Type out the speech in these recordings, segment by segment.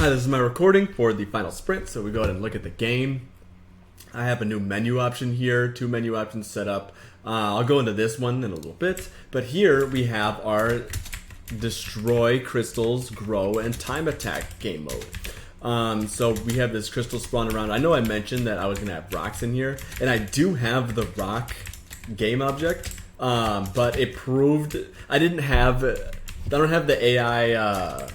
Hi, this is my recording for the final sprint, so we go ahead and look at the game. I have a new menu option here, 2 menu options set up. I'll go into this one in a little bit, but here we have our destroy, crystals, grow, and time attack game mode. So we have this crystal spawn around. I know I mentioned that I was going to have rocks in here, and I do have the rock game object, but it proved I don't have the AI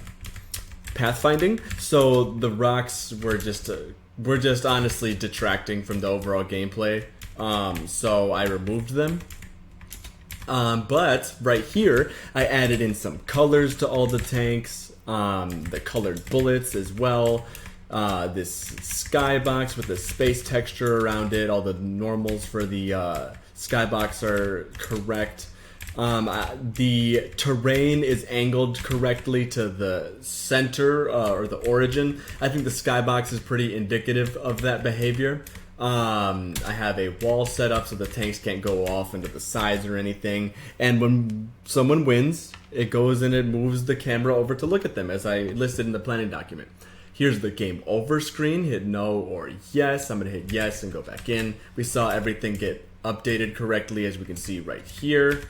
pathfinding, so the rocks were just honestly detracting from the overall gameplay. So I removed them. But right here, I added in some colors to all the tanks, the colored bullets as well, this skybox with the space texture around it, all the normals for the skybox are correct. The terrain is angled correctly to the center or the origin. I think the skybox is pretty indicative of that behavior. I have a wall set up so the tanks can't go off into the sides or anything. And when someone wins, it goes and it moves the camera over to look at them as I listed in the planning document. Here's the game over screen. Hit no or yes. I'm going to hit yes and go back in. We saw everything get updated correctly, as we can see right here.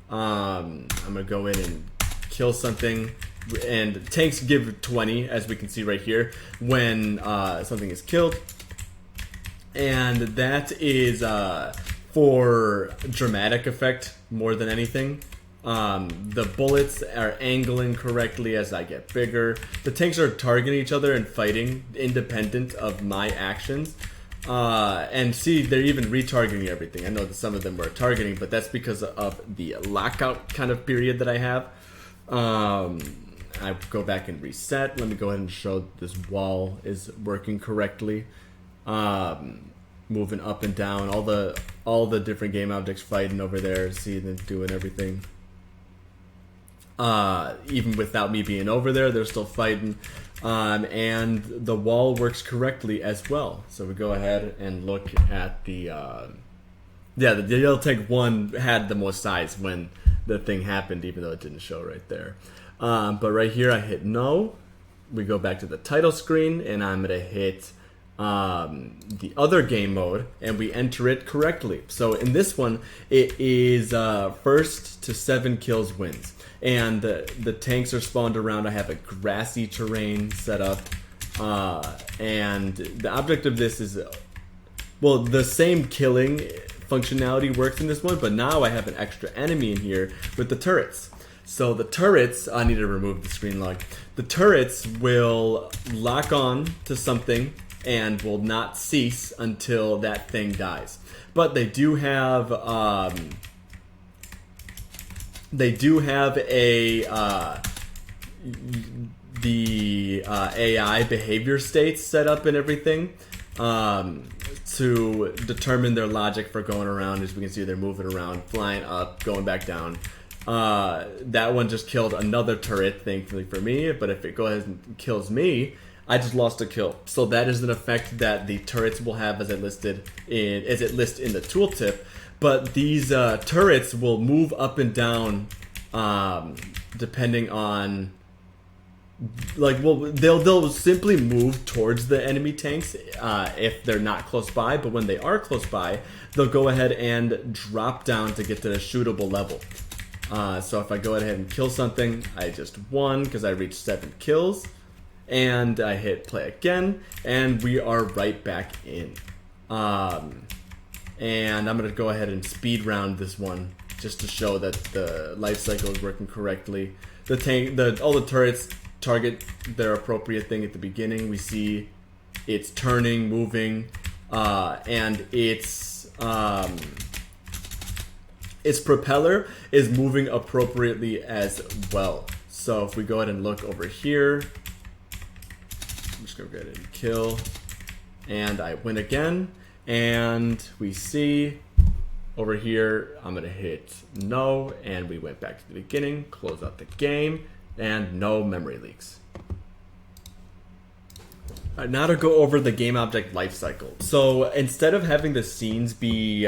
I'm going to go in and kill something. And tanks give 20, as we can see right here, when something is killed. And that is for dramatic effect more than anything. The bullets are angling correctly as I get bigger. The tanks are targeting each other and fighting independent of my actions. And see, they're even retargeting everything. I know that some of them were targeting, but that's because of the lockout kind of period that I have. I go back and reset. Let me go ahead and show that this wall is working correctly. Moving up and down, all the different game objects fighting over there. See them doing everything. Even without me being over there, they're still fighting. And the wall works correctly as well. So we go ahead and look at the the yellow tank 1 had the most size when the thing happened, even though it didn't show right there. But right here I hit no. We go back to the title screen and I'm gonna hit the other game mode and we enter it correctly. So in this one it is first to 7 kills wins. And the tanks are spawned around. I have a grassy terrain set up. And the object of this is, well, the same killing functionality works in this one, but now I have an extra enemy in here with the turrets. So the turrets, I need to remove the screen lock. The turrets will lock on to something and will not cease until that thing dies. But they do have the AI behavior states set up and everything to determine their logic for going around. As we can see, they're moving around, flying up, going back down. That one just killed another turret, thankfully for me, but if it goes and kills me, I just lost a kill. So that is an effect that the turrets will have as it lists in the tooltip. But these turrets will move up and down depending on, they'll simply move towards the enemy tanks if they're not close by. But when they are close by, they'll go ahead and drop down to get to the shootable level. So if I go ahead and kill something, I just won because I reached 7 kills. And I hit play again, and we are right back in. And I'm going to go ahead and speed round this one just to show that the life cycle is working correctly. All the turrets target their appropriate thing at the beginning. We see it's turning, moving, and its propeller is moving appropriately as well. So if we go ahead and look over here, I'm just going to go ahead and kill, and I win again. And we see over here, I'm going to hit no, and we went back to the beginning, close out the game, and no memory leaks. Alright, now to go over the game object lifecycle. So instead of having the scenes be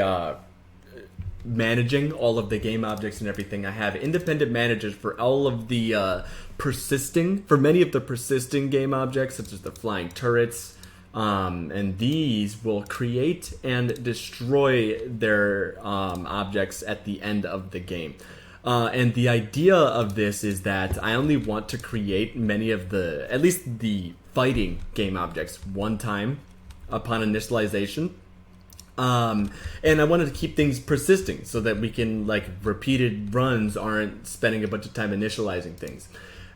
managing all of the game objects and everything, I have independent managers for all of the for many of the persisting game objects, such as the flying turrets. And these will create and destroy their objects at the end of the game. And the idea of this is that I only want to create many of at least the fighting game objects one time upon initialization. And I wanted to keep things persisting so that we can, like, repeated runs aren't spending a bunch of time initializing things.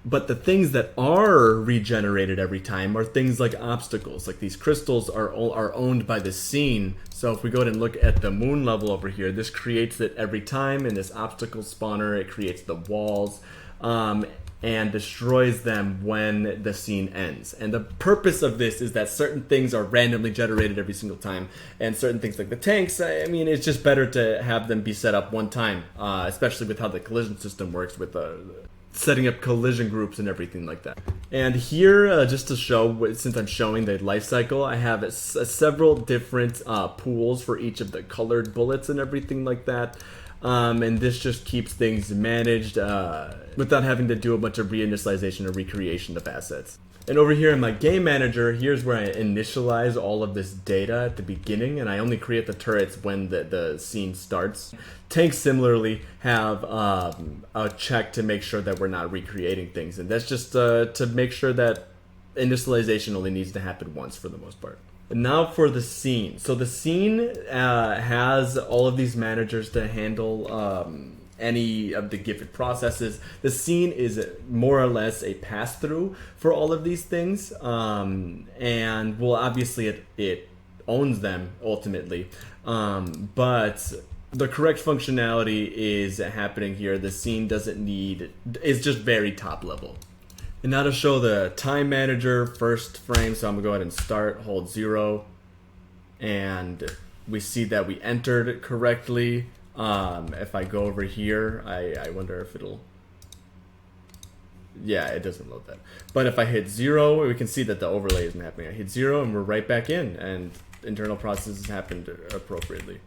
But the things that are regenerated every time are things like obstacles. Like, these crystals are owned by the scene. So if we go ahead and look at the moon level over here, this creates it every time. In this obstacle spawner, it creates the walls and destroys them when the scene ends. And the purpose of this is that certain things are randomly generated every single time. And certain things like the tanks, I mean, it's just better to have them be set up one time. Especially with how the collision system works with setting up collision groups and everything like that. And here, just to show, since I'm showing the life cycle, I have several different pools for each of the colored bullets and everything like that. And this just keeps things managed without having to do a bunch of reinitialization or recreation of assets. And over here in my game manager, here's where I initialize all of this data at the beginning, and I only create the turrets when the scene starts. Tanks similarly have a check to make sure that we're not recreating things, and that's just to make sure that initialization only needs to happen once for the most part. And now for the scene. So the scene has all of these managers to handle any of the gifted processes. The scene is more or less a pass-through for all of these things, and well, obviously it owns them ultimately, but the correct functionality is happening here. The scene is just very top level. And now to show the time manager first frame, so I'm gonna go ahead and start, hold 0, and we see that we entered it correctly. If I go over here, I wonder if it'll... Yeah, it doesn't load that. But if I hit 0, we can see that the overlay isn't happening. I hit 0 and we're right back in, and internal processes happened appropriately.